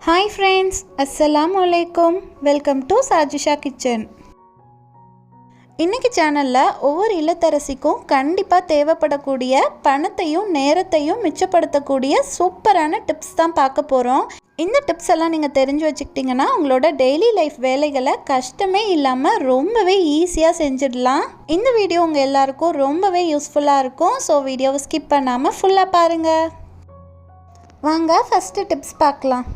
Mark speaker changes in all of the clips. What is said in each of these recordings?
Speaker 1: Hi friends, Assalamu alaikum. Welcome to Sajisha Kitchen. இன்னைக்கு சேனலில் ஒவ்வொரு இல்லத்தரசிக்கும் கண்டிப்பாக தேவைப்படக்கூடிய பணத்தையும் நேரத்தையும் மிச்சப்படுத்தக்கூடிய சூப்பரான டிப்ஸ் தான் பார்க்க போகிறோம். இந்த டிப்ஸ் எல்லாம் நீங்கள் தெரிஞ்சு வச்சுக்கிட்டிங்கன்னா உங்களோட டெய்லி லைஃப் வேலைகளை கஷ்டமே இல்லாமல் ரொம்பவே ஈஸியாக செஞ்சிடலாம். இந்த வீடியோ உங்கள் எல்லாருக்கும் ரொம்பவே யூஸ்ஃபுல்லாக இருக்கும். ஸோ வீடியோவை ஸ்கிப் பண்ணாமல் ஃபுல்லாக பாருங்கள். வாங்க ஃபஸ்ட்டு டிப்ஸ் பார்க்கலாம்.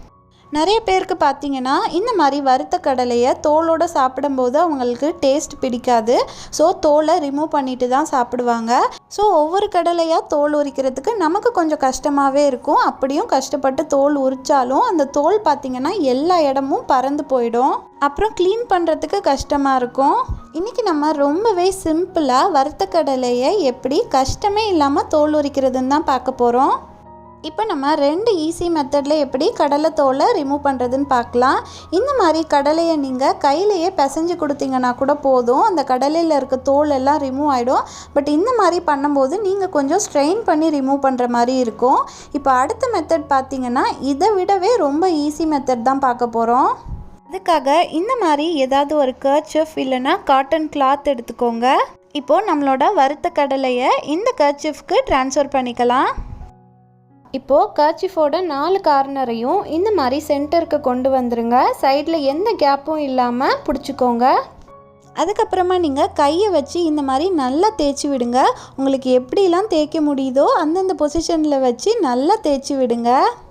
Speaker 1: நிறைய பேருக்கு பார்த்தீங்கன்னா இந்த மாதிரி வறுத்த கடலையை தோலோடு சாப்பிடும்போது அவங்களுக்கு டேஸ்ட் பிடிக்காது. ஸோ தோலை ரிமூவ் பண்ணிட்டு தான் சாப்பிடுவாங்க. ஸோ ஒவ்வொரு கடலையாக தோல் உரிக்கிறதுக்கு நமக்கு கொஞ்சம் கஷ்டமாகவே இருக்கும். அப்படியும் கஷ்டப்பட்டு தோல் உரித்தாலும் அந்த தோல் பார்த்திங்கன்னா எல்லா இடமும் பறந்து போயிடும். அப்புறம் க்ளீன் பண்ணுறதுக்கு கஷ்டமாக இருக்கும். இன்றைக்கி நம்ம ரொம்பவே சிம்பிளாக வறுத்த கடலையை எப்படி கஷ்டமே இல்லாமல் தோல் உரிக்கிறதுன்னு தான் பார்க்க போகிறோம். இப்போ நம்ம 2 ஈஸி மெத்தடில் எப்படி கடலை தோலை ரிமூவ் பண்ணுறதுன்னு பார்க்கலாம். இந்த மாதிரி கடலையை நீங்கள் கையிலையே பிசைஞ்சு கொடுத்தீங்கன்னா கூட போதும், அந்த கடலையில் இருக்க தோல் எல்லாம் ரிமூவ் ஆகிடும். பட் இந்த மாதிரி பண்ணும்போது நீங்கள் கொஞ்சம் ஸ்ட்ரெயின் பண்ணி ரிமூவ் பண்ணுற மாதிரி இருக்கும். இப்போ அடுத்த மெத்தட் பார்த்தீங்கன்னா இதை விடவே ரொம்ப ஈஸி மெத்தட் தான் பார்க்க போகிறோம். அதுக்காக இந்த மாதிரி ஏதாவது ஒரு கர்ச்சீஃப் இல்லைன்னா காட்டன் கிளாத் எடுத்துக்கோங்க. இப்போது நம்மளோட வறுத்த கடலையை இந்த கர்ச்சீஃப்க்கு ட்ரான்ஸ்ஃபர் பண்ணிக்கலாம். இப்போது கர்ச்சீஃபோட 4 கார்னரையும் இந்த மாதிரி சென்டருக்கு கொண்டு வந்துடுங்க. சைடில் எந்த கேப்பும் இல்லாமல் பிடிச்சிக்கோங்க. அதுக்கப்புறமா நீங்கள் கையை வச்சு இந்த மாதிரி நல்லா தேய்ச்சி விடுங்க. உங்களுக்கு எப்படிலாம் தேய்க்க முடியுதோ அந்தந்த பொசிஷனில் வச்சு நல்லா தேய்ச்சி விடுங்க.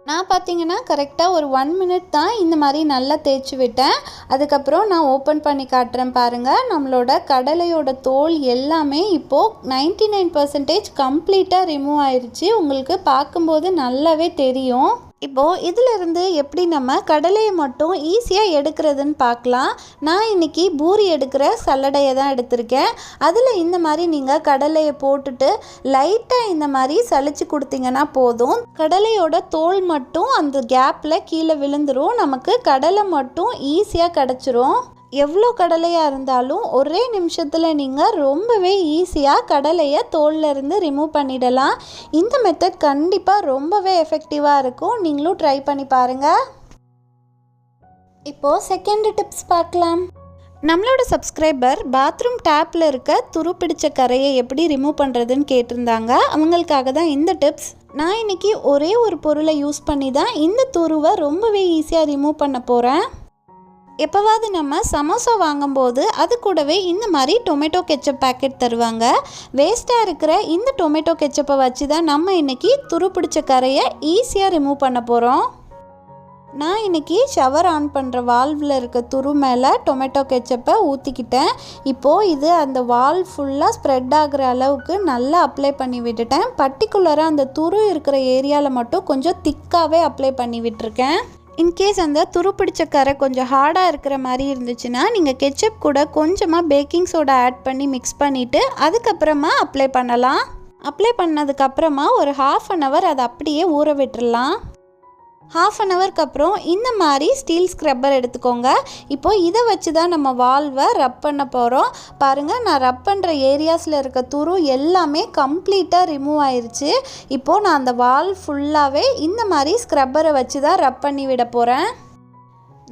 Speaker 1: நான் பார்த்தீங்கன்னா கரெக்டாக ஒரு 1 மினிட் தான் இந்த மாதிரி நல்லா தேய்ச்சி விட்டேன். அதுக்கப்புறம் நான் ஓப்பன் பண்ணி காட்டுறேன் பாருங்கள். நம்மளோட கடலையோட தோல் எல்லாமே இப்போது 99% கம்ப்ளீட்டாக ரிமூவ் ஆயிடுச்சு. உங்களுக்கு பார்க்கும்போது நல்லாவே தெரியும். இப்போது இதிலிருந்து எப்படி நம்ம கடலையை மட்டும் ஈஸியாக எடுக்கிறதுன்னு பார்க்கலாம். நான் இன்றைக்கி பூரி எடுக்கிற சல்லடையை தான் எடுத்திருக்கேன். அதில் இந்த மாதிரி நீங்கள் கடலையை போட்டுட்டு லைட்டாக இந்த மாதிரி சலிச்சு கொடுத்தீங்கன்னா போதும். கடலையோட தோல் மட்டும் அந்த கேப்பில் கீழே விழுந்துடும். நமக்கு கடலை மட்டும் ஈஸியாக கிடச்சிரும். எவ்வளோ கடலையாக இருந்தாலும் ஒரே நிமிஷத்தில் நீங்கள் ரொம்பவே ஈஸியாக கடலையை தோல்லேருந்து ரிமூவ் பண்ணிடலாம். இந்த மெத்தட் கண்டிப்பாக ரொம்பவே எஃபெக்டிவாக இருக்கும். நீங்களும் ட்ரை பண்ணி பாருங்கள். இப்போது செகண்ட் டிப்ஸ் பார்க்கலாம். நம்மளோட சப்ஸ்கிரைபர் பாத்ரூம் டேப்பில் இருக்க துரு பிடிச்ச கரையை எப்படி ரிமூவ் பண்ணுறதுன்னு கேட்டிருந்தாங்க. அவங்களுக்காக தான் இந்த டிப்ஸ். நான் இன்றைக்கி ஒரே ஒரு பொருளை யூஸ் பண்ணி தான் இந்த துருவை ரொம்பவே ஈஸியாக ரிமூவ் பண்ண போகிறேன். எப்போவாவது நம்ம சமோசா வாங்கும்போது அது கூடவே இந்த மாதிரி டொமேட்டோ கெச்சப் பேக்கெட் தருவாங்க. வேஸ்ட்டாக இருக்கிற இந்த டொமேட்டோ கெச்சப்பை வச்சு தான் நம்ம இன்றைக்கி துரு பிடிச்ச கரையை ஈஸியாக ரிமூவ் பண்ண போகிறோம். நான் இன்றைக்கி ஷவர் ஆன் பண்ணுற வால்வில் இருக்க துரு மேலே டொமேட்டோ கெச்சப்பை ஊற்றிக்கிட்டேன். இப்போது இது அந்த வால் ஃபுல்லாக ஸ்ப்ரெட் ஆகிற அளவுக்கு நல்லா அப்ளை பண்ணி விட்டுட்டேன். பர்டிகுலராக அந்த துரு இருக்கிற ஏரியாவில் மட்டும் கொஞ்சம் திக்காகவே அப்ளை பண்ணி விட்டுருக்கேன். இன்கேஸ் அந்த துரு பிடிச்ச கரை கொஞ்சம் ஹார்டாக இருக்கிற மாதிரி இருந்துச்சுன்னா நீங்கள் கெச்சப் கூட கொஞ்சமாக பேக்கிங் சோடா ஆட் பண்ணி மிக்ஸ் பண்ணிவிட்டு அதுக்கப்புறமா அப்ளை பண்ணலாம். அப்ளை பண்ணதுக்கப்புறமா ஒரு 1/2 அன் ஹவர் அதை அப்படியே ஊற விட்டுடலாம். 1/2 அன் ஹவருக்கு அப்புறம் இந்த மாதிரி ஸ்டீல் ஸ்க்ரப்பர் எடுத்துக்கோங்க. இப்போது இதை வச்சு தான் நம்ம வால்வை ரப் பண்ண போகிறோம். பாருங்கள், நான் ரப் பண்ணுற ஏரியாஸில் இருக்க துரு எல்லாமே கம்ப்ளீட்டாக ரிமூவ் ஆயிடுச்சு. இப்போது நான் அந்த வால் ஃபுல்லாகவே இந்த மாதிரி ஸ்க்ரப்பரை வச்சு தான் ரப் பண்ணி விட போகிறேன்.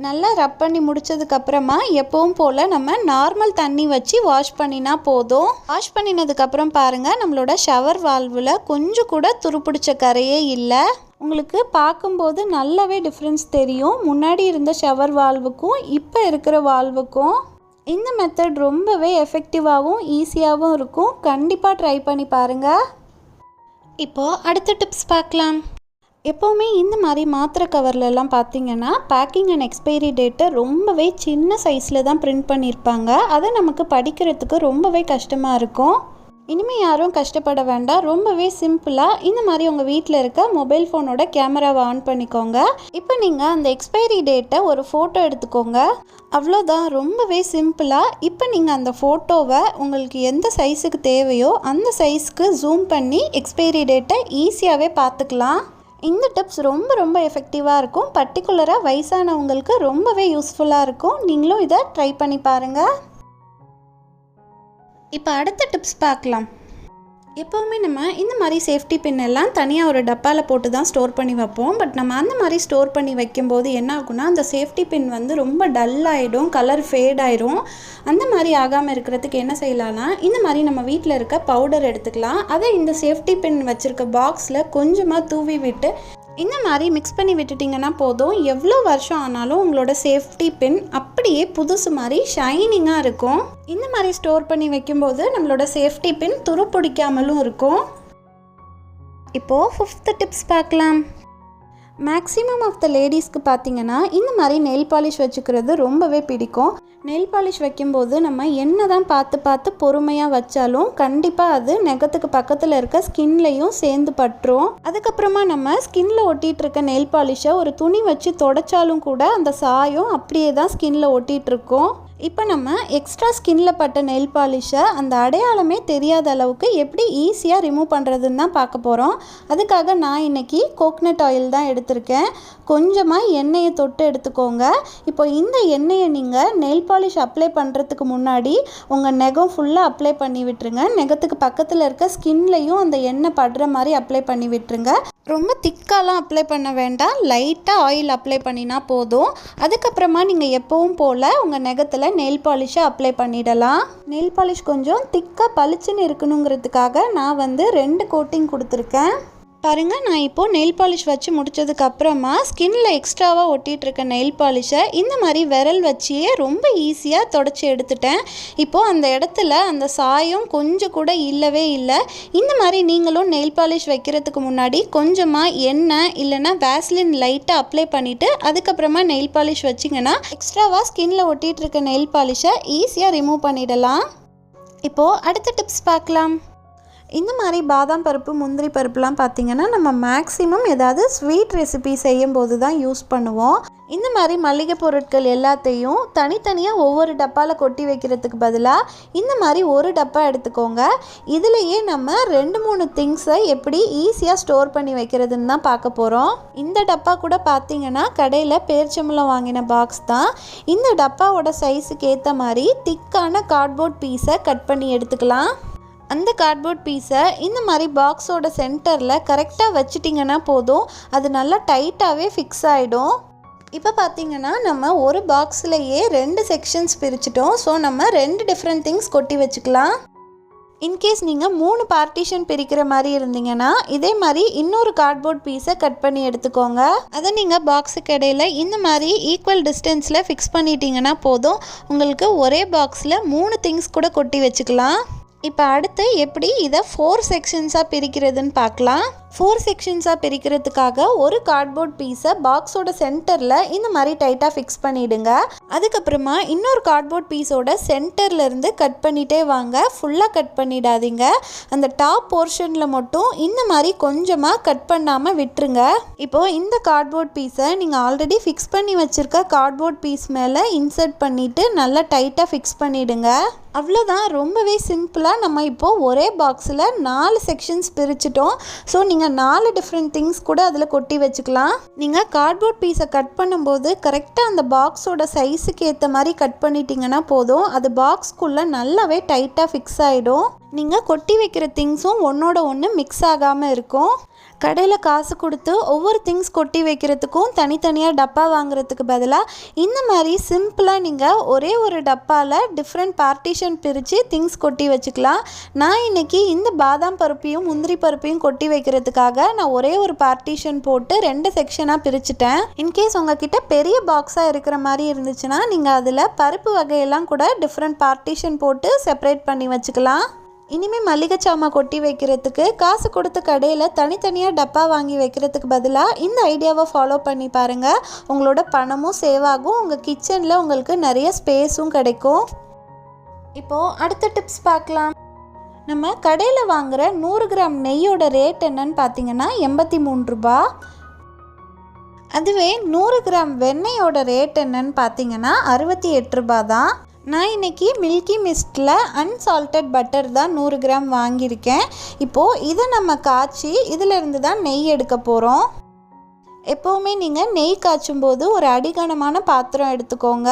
Speaker 1: நல்லா ரப் பண்ணி முடித்ததுக்கப்புறமா எப்பவும் போல் நம்ம நார்மல் தண்ணி வச்சு வாஷ் பண்ணினா போதும். வாஷ் பண்ணினதுக்கப்புறம் பாருங்கள், நம்மளோட ஷவர் வால்வில் கொஞ்சம் கூட துருப்பிடிச்ச கரையே இல்லை. உங்களுக்கு பார்க்கும்போது நல்லாவே டிஃப்ரென்ஸ் தெரியும் முன்னாடி இருந்த ஷவர் வால்வுக்கும் இப்போ இருக்கிற வால்வுக்கும். இந்த மெத்தட் ரொம்பவே எஃபெக்டிவாகவும் ஈஸியாகவும் இருக்கும். கண்டிப்பாக ட்ரை பண்ணி பாருங்கள். இப்போது அடுத்த டிப்ஸ் பார்க்கலாம். எப்போவுமே இந்த மாதிரி மாத்திரை கவர்லெலாம் பார்த்தீங்கன்னா பேக்கிங் அண்ட் எக்ஸ்பைரி டேட்டை ரொம்பவே சின்ன சைஸில் தான் பிரிண்ட் பண்ணியிருப்பாங்க. அதை நமக்கு படிக்கிறதுக்கு ரொம்பவே கஷ்டமாக இருக்கும். இனிமேல் யாரும் கஷ்டப்பட வேண்டாம். ரொம்பவே சிம்பிளாக இந்த மாதிரி உங்கள் வீட்டில் இருக்க மொபைல் ஃபோனோட கேமராவை ஆன் பண்ணிக்கோங்க. இப்போ நீங்கள் அந்த எக்ஸ்பைரி டேட்டை ஒரு ஃபோட்டோ எடுத்துக்கோங்க. அவ்வளோதான், ரொம்பவே சிம்பிளாக. இப்போ நீங்கள் அந்த ஃபோட்டோவை உங்களுக்கு எந்த சைஸுக்கு தேவையோ அந்த சைஸ்க்கு ஜூம் பண்ணி எக்ஸ்பைரி டேட்டை ஈஸியாகவே பார்த்துக்கலாம். இந்த டிப்ஸ் ரொம்ப எஃபெக்டிவாக இருக்கும். பர்டிகுலராக வயசானவங்களுக்கு ரொம்பவே யூஸ்ஃபுல்லாக இருக்கும். நீங்களும் இதை ட்ரை பண்ணி பாருங்கள். இப்போ அடுத்த டிப்ஸ் பார்க்கலாம். எப்போவுமே நம்ம இந்த மாதிரி சேஃப்டி பின் எல்லாம் தனியாக ஒரு டப்பாவில் போட்டு தான் ஸ்டோர் பண்ணி வைப்போம். பட் நம்ம அந்த மாதிரி ஸ்டோர் பண்ணி வைக்கும்போது என்ன ஆகும்னா அந்த சேஃப்டி பின் வந்து ரொம்ப டல் ஆகிடும், கலர் ஃபேட் ஆயிரும். அந்த மாதிரி ஆகாமல் இருக்கிறதுக்கு என்ன செய்யலாம்னா இந்த மாதிரி நம்ம வீட்டில் இருக்க பவுடர் எடுத்துக்கலாம். அதை இந்த சேஃப்டி பின் வச்சுருக்க பாக்ஸில் கொஞ்சமாக தூவி விட்டு இந்த மாதிரி மிக்ஸ் பண்ணி விட்டுட்டிங்கன்னா போதும். எவ்வளோ வருஷம் ஆனாலும் உங்களோட சேஃப்டி பின் அப்படியே புதுசு மாதிரி ஷைனிங்காக இருக்கும். இந்த மாதிரி ஸ்டோர் பண்ணி வைக்கும்போது நம்மளோட சேஃப்டி பின் துரு பிடிக்காமலும் இருக்கும். இப்போது 5th டிப்ஸ் பார்க்கலாம். மேக்ஸிமம் ஆஃப் த லேடிஸ்க்கு பார்த்திங்கன்னா இந்த மாதிரி நெயில் பாலிஷ் வச்சுக்கிறது ரொம்பவே பிடிக்கும். நெயில் பாலிஷ் வைக்கும்போது நம்ம என்ன தான் பார்த்து பொறுமையாக வச்சாலும் கண்டிப்பாக அது நெகத்துக்கு பக்கத்தில் இருக்க ஸ்கின்லையும் சேர்ந்து பட்டுரும். அதுக்கப்புறமா நம்ம ஸ்கின்ல ஒட்டிகிட்டு இருக்க நெயில் பாலிஷை ஒரு துணி வச்சு தொடச்சாலும் கூட அந்த சாயம் அப்படியே தான் ஸ்கின்ல ஒட்டிகிட்ருக்கோம். இப்போ நம்ம எக்ஸ்ட்ரா ஸ்கின்ல பட்ட நெயில் பாலிஷை அந்த அடையாளமே தெரியாத அளவுக்கு எப்படி ஈஸியாக ரிமூவ் பண்ணுறதுன்னு தான் பார்க்க போகிறோம். அதுக்காக நான் இன்றைக்கி கோகனட் ஆயில் தான் எடுத்திருக்கேன். கொஞ்சமாக எண்ணெயை தொட்டு எடுத்துக்கோங்க. இப்போ இந்த எண்ணெயை நீங்கள் நெயில் பாலிஷ் அப்ளை பண்ணுறதுக்கு முன்னாடி உங்கள் நெகம் ஃபுல்லாக அப்ளை பண்ணி விட்டுருங்க. நெகத்துக்கு பக்கத்தில் இருக்க ஸ்கின்லையும் அந்த எண்ணெய் படுற மாதிரி அப்ளை பண்ணி விட்டுருங்க. ரொம்ப திக்காலாம் அப்ளை பண்ண வேண்டாம், லைட்டாக ஆயில் அப்ளை பண்ணினா போதும். அதுக்கப்புறமா நீங்கள் எப்பவும் போல் உங்கள் நெகத்தில் நெயில் பாலிஷை அப்ளை பண்ணிடலாம். நெயில் பாலிஷ் கொஞ்சம் திக்காக பளிச்சுன்னு இருக்கணுங்கிறதுக்காக நான் வந்து 2 கோட்டிங் கொடுத்துருக்கேன். பாருங்கள், நான் இப்போது நெயில் பாலிஷ் வச்சு முடித்ததுக்கப்புறமா ஸ்கின்ல எக்ஸ்ட்ராவாக ஒட்டிகிட்டு இருக்க நெயில் பாலிஷை இந்த மாதிரி விரல் வச்சியே ரொம்ப ஈஸியாக தொடச்சி எடுத்துட்டேன். இப்போது அந்த இடத்துல அந்த சாயம் கொஞ்சம் கூட இல்லவே இல்லை. இந்த மாதிரி நீங்களும் நெயில் பாலிஷ் வைக்கிறதுக்கு முன்னாடி கொஞ்சமாக எண்ணெய் இல்லைன்னா வேஸ்லின் லைட்டாக அப்ளை பண்ணிவிட்டு அதுக்கப்புறமா நெயில் பாலிஷ் வச்சிங்கன்னா எக்ஸ்ட்ராவாக ஸ்கின்ல ஒட்டிகிட்டு இருக்க நெயில் பாலிஷை ஈஸியாக ரிமூவ் பண்ணிடலாம். இப்போது அடுத்த டிப்ஸ் பார்க்கலாம். இந்த மாதிரி பாதாம் பருப்பு, முந்திரி பருப்புலாம் பார்த்திங்கன்னா நம்ம மேக்ஸிமம் ஏதாவது ஸ்வீட் ரெசிபி செய்யும்போது தான் யூஸ் பண்ணுவோம். இந்த மாதிரி மளிகை பொருட்கள் எல்லாத்தையும் தனித்தனியாக ஒவ்வொரு டப்பாவில் கொட்டி வைக்கிறதுக்கு பதிலாக இந்த மாதிரி ஒரு டப்பா எடுத்துக்கோங்க. இதுலேயே நம்ம 2-3 திங்ஸை எப்படி ஈஸியாக ஸ்டோர் பண்ணி வைக்கிறதுன்னு தான் பார்க்க போகிறோம். இந்த டப்பா கூட பார்த்திங்கன்னா கடையில் பேரிச்சம்பழம் வாங்கின பாக்ஸ் தான். இந்த டப்பாவோட சைஸுக்கு ஏற்ற மாதிரி திக்கான கார்ட்போர்ட் பீஸை கட் பண்ணி எடுத்துக்கலாம். அந்த கார்ட்போர்ட் பீஸை இந்த மாதிரி பாக்ஸோட சென்டரில் கரெக்டாக வச்சிட்டிங்கன்னா போதும், அது நல்லா டைட்டாகவே ஃபிக்ஸ் ஆகிடும். இப்போ பார்த்திங்கன்னா நம்ம ஒரு பாக்ஸ்லையே 2 செக்ஷன்ஸ் பிரிச்சிட்டோம். ஸோ நம்ம 2 டிஃப்ரெண்ட் திங்ஸ் கொட்டி வச்சுக்கலாம். இன்கேஸ் நீங்கள் 3 பார்ட்டிஷன் பிரிக்கிற மாதிரி இருந்தீங்கன்னா இதே மாதிரி இன்னொரு கார்ட்போர்ட் பீஸை கட் பண்ணி எடுத்துக்கோங்க. அதை நீங்கள் பாக்ஸுக்கு இடையில் இந்த மாதிரி ஈக்குவல் டிஸ்டன்ஸில் ஃபிக்ஸ் பண்ணிட்டீங்கன்னா போதும், உங்களுக்கு ஒரே பாக்ஸில் 3 திங்ஸ் கூட கொட்டி வச்சுக்கலாம். இப்போ அடுத்து எப்படி இதை 4 செக்ஷன்ஸாக பிரிக்கிறதுன்னு பார்க்கலாம். 4 செக்ஷன்ஸாக பிரிக்கிறதுக்காக ஒரு கார்ட்போர்ட் பீஸை பாக்ஸோட சென்டரில் இந்த மாதிரி டைட்டாக ஃபிக்ஸ் பண்ணிவிடுங்க. அதுக்கப்புறமா இன்னொரு கார்ட்போர்ட் பீஸோட சென்டர்லேருந்து கட் பண்ணிகிட்டே வாங்க. ஃபுல்லாக கட் பண்ணிடாதீங்க, அந்த டாப் போர்ஷனில் மட்டும் இந்த மாதிரி கொஞ்சமாக கட் பண்ணாமல் விட்டுருங்க. இப்போது இந்த கார்ட்போர்ட் பீஸை நீங்கள் ஆல்ரெடி ஃபிக்ஸ் பண்ணி வச்சுருக்க கார்ட்போர்ட் பீஸ் மேலே இன்சர்ட் பண்ணிவிட்டு நல்லா டைட்டாக ஃபிக்ஸ் பண்ணிவிடுங்க. அவ்வளோதான், ரொம்பவே சிம்பிளாக நம்ம இப்போது ஒரே பாக்ஸில் 4 செக்ஷன்ஸ் பிரிச்சிட்டோம். ஸோ நீங்கள் 4 டிஃப்ரெண்ட் திங்ஸ் கூட அதில் கொட்டி வச்சுக்கலாம். நீங்கள் கார்ட்போர்ட் பீஸை கட் பண்ணும்போது கரெக்டாக அந்த பாக்ஸோட சைஸுக்கு ஏற்ற மாதிரி கட் பண்ணிட்டீங்கன்னா போதும், அது பாக்ஸ்க்குள்ளே நல்லாவே டைட்டாக ஃபிக்ஸ் ஆகிடும். நீங்கள் கொட்டி வைக்கிற திங்ஸும் ஒன்றோட ஒன்று மிக்ஸ் ஆகாமல் இருக்கும். கடையில் காசு கொடுத்து ஒவ்வொரு திங்ஸ் கொட்டி வைக்கிறதுக்கும் தனித்தனியாக டப்பா வாங்குறதுக்கு பதிலாக இந்த மாதிரி சிம்பிளாக நீங்கள் ஒரே ஒரு டப்பாவில் டிஃப்ரெண்ட் பார்ட்டிஷன் பிரித்து திங்ஸ் கொட்டி வச்சுக்கலாம். நான் இன்றைக்கி இந்த பாதாம் பருப்பையும் முந்திரி பருப்பையும் கொட்டி வைக்கிறதுக்காக நான் ஒரே ஒரு பார்ட்டிஷன் போட்டு 2 செக்ஷனாக பிரிச்சுட்டேன். இன்கேஸ் உங்ககிட்ட பெரிய பாக்ஸாக இருக்கிற மாதிரி இருந்துச்சுன்னா நீங்கள் அதில் பருப்பு வகையெல்லாம் கூட டிஃப்ரெண்ட் பார்ட்டிஷன் போட்டு செப்பரேட் பண்ணி வச்சுக்கலாம். இனிமேல் மளிகை சாமான் கொட்டி வைக்கிறதுக்கு காசு கொடுத்து கடையில் தனித்தனியாக டப்பா வாங்கி வைக்கிறதுக்கு பதிலாக இந்த ஐடியாவை ஃபாலோ பண்ணி பாருங்கள். உங்களோட பணமும் சேவ் ஆகும், உங்கள் கிச்சனில் உங்களுக்கு நிறைய ஸ்பேஸும் கிடைக்கும். இப்போது அடுத்த டிப்ஸ் பார்க்கலாம். நம்ம கடையில் வாங்குகிற 100 கிராம் நெய்யோட ரேட் என்னன்னு பார்த்தீங்கன்னா 83 ரூபா. அதுவே 100 கிராம் வெண்ணெயோட ரேட் என்னன்னு பார்த்தீங்கன்னா 68 ரூபா தான். நான் இன்றைக்கி மில்கி மிஸ்ட்டில் அன்சால்டட் பட்டர் தான் 100 கிராம் வாங்கியிருக்கேன். இப்போது இதை நம்ம காய்ச்சி இதிலிருந்து தான் நெய் எடுக்க போகிறோம். எப்போவுமே நீங்கள் நெய் காய்ச்சும் போது ஒரு அடிகனமான பாத்திரம் எடுத்துக்கோங்க.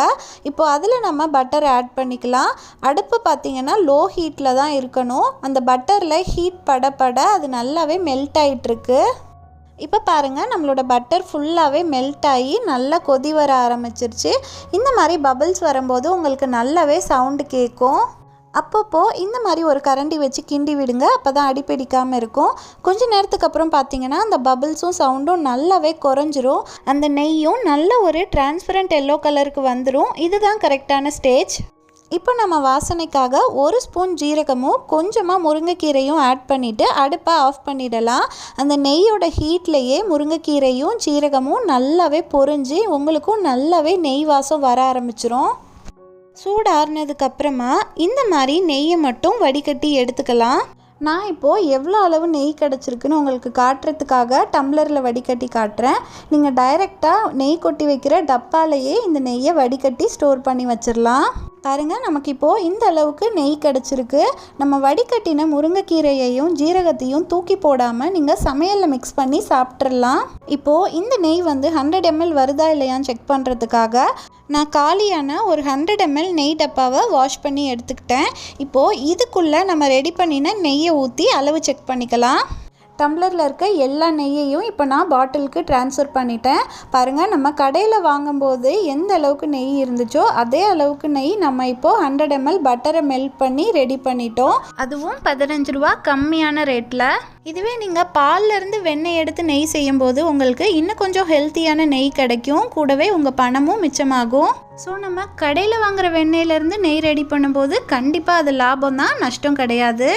Speaker 1: இப்போ அதில் நம்ம பட்டர் ஆட் பண்ணிக்கலாம். அடுப்பு பார்த்திங்கன்னா லோ ஹீட்டில் தான் இருக்கணும். அந்த பட்டரில் ஹீட் பட அது நல்லாவே மெல்ட் ஆகிட்டுருக்கு. இப்போ பாருங்கள், நம்மளோட பட்டர் ஃபுல்லாகவே மெல்ட் ஆகி நல்லா கொதி வர ஆரம்பிச்சிருச்சு. இந்த மாதிரி பபிள்ஸ் வரும்போது உங்களுக்கு நல்லாவே சவுண்டு கேட்கும். அப்பப்போ இந்த மாதிரி ஒரு கரண்டி வச்சு கிண்டி விடுங்க. அப்போ தான் அடிப்பிடிக்காமல் இருக்கும். கொஞ்சம் நேரத்துக்கு அப்புறம் பார்த்தீங்கன்னா அந்த பபிள்ஸும் சவுண்டும் நல்லாவே குறைஞ்சிரும். அந்த நெய்யும் நல்ல ஒரு டிரான்ஸ்பரண்ட் எல்லோ கலருக்கு வந்துடும். இதுதான் கரெக்டான ஸ்டேஜ். இப்போ நம்ம வாசனைக்காக 1 ஸ்பூன் ஜீரகமும் கொஞ்சமாக முருங்கைக்கீரையும் ஆட் பண்ணிவிட்டு அடுப்பை ஆஃப் பண்ணிடலாம். அந்த நெய்யோட ஹீட்லேயே முருங்கைக்கீரையும் ஜீரகமும் நல்லாவே பொரிஞ்சு உங்களுக்கும் நல்லாவே நெய் வாசம் வர ஆரம்பிச்சிரும். சூடு ஆறுனதுக்கப்புறமா இந்த மாதிரி நெய்யை மட்டும் வடிகட்டி எடுத்துக்கலாம். நான் இப்போது எவ்வளோ அளவு நெய் கிடச்சிருக்குன்னு உங்களுக்கு காட்டுறதுக்காக டம்ளரில் வடிகட்டி காட்டுறேன். நீங்கள் டைரெக்டாக நெய் கொட்டி வைக்கிற டப்பாலேயே இந்த நெய்யை வடிகட்டி ஸ்டோர் பண்ணி வச்சிடலாம். பாருங்கள், நமக்கு இப்போது இந்த அளவுக்கு நெய் கிடச்சிருக்கு. நம்ம வடிகட்டின முருங்கைக்கீரையையும் ஜீரகத்தையும் தூக்கி போடாமல் நீங்கள் சமையலில் மிக்ஸ் பண்ணி சாப்பிட்றலாம். இப்போது இந்த நெய் 100 ml வருதா இல்லையான்னு செக் பண்ணுறதுக்காக நான் காலியான ஒரு 100 ml நெய் டப்பாவை வாஷ் பண்ணி எடுத்துக்கிட்டேன். இப்போது இதுக்குள்ளே நம்ம ரெடி பண்ணின நெய்யை ஊற்றி அளவு செக் பண்ணிக்கலாம். டம்ளரில் இருக்க எல்லா நெய்யையும் இப்போ நான் பாட்டிலுக்கு ட்ரான்ஸ்ஃபர் பண்ணிட்டேன். பாருங்கள், நம்ம கடையில் வாங்கும்போது எந்த அளவுக்கு நெய் இருந்துச்சோ அதே அளவுக்கு நெய் நம்ம இப்போது 100 ml பட்டரை மெல்ட் பண்ணி ரெடி பண்ணிட்டோம். அதுவும் 15 ரூபா கம்மியான ரேட்டில். இதுவே நீங்கள் பால்லேருந்து வெண்ணெய் எடுத்து நெய் செய்யும்போது உங்களுக்கு இன்னும் கொஞ்சம் ஹெல்த்தியான நெய் கிடைக்கும். கூடவே உங்கள் பணமும் மிச்சமாகும். ஸோ நம்ம கடையில் வாங்குகிற வெண்ணெயிலேருந்து நெய் ரெடி பண்ணும்போது கண்டிப்பாக அது லாபம் தான், நஷ்டம் கிடையாது.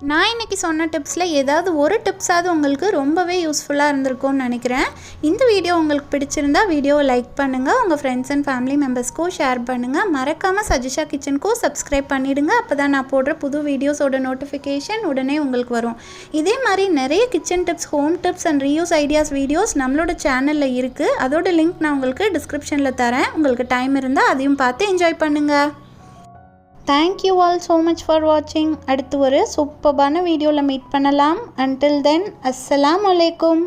Speaker 1: நான் இன்றைக்கி சொன்ன டிப்ஸில் ஏதாவது ஒரு டிப்ஸாவது உங்களுக்கு ரொம்பவே யூஸ்ஃபுல்லாக இருந்திருக்கும்னு நினைக்கிறேன். இந்த வீடியோ உங்களுக்கு பிடிச்சிருந்தா வீடியோவை லைக் பண்ணுங்கள், உங்கள் ஃப்ரெண்ட்ஸ் அண்ட் ஃபேமிலி மெம்பர்ஸ்க்கும் ஷேர் பண்ணுங்கள். மறக்காமல் சஜிஷா கிச்சனுக்கும் சப்ஸ்கிரைப் பண்ணிவிடுங்க. அப்போ தான் நான் போடுற புது வீடியோஸோட நோட்டிஃபிகேஷன் உடனே உங்களுக்கு வரும். இதே மாதிரி நிறைய kitchen tips, home tips and reuse ideas videos நம்மளோட சேனலில் இருக்குது. அதோட லிங்க் நான் உங்களுக்கு டிஸ்கிரிப்ஷனில் தரேன். உங்களுக்கு டைம் இருந்தால் அதையும் பார்த்து என்ஜாய் பண்ணுங்கள். Thank you all so much for watching. அடுத்து ஒரு சூப்பரான வீடியோவில் மீட் பண்ணலாம். Until then, Assalamu alaikum.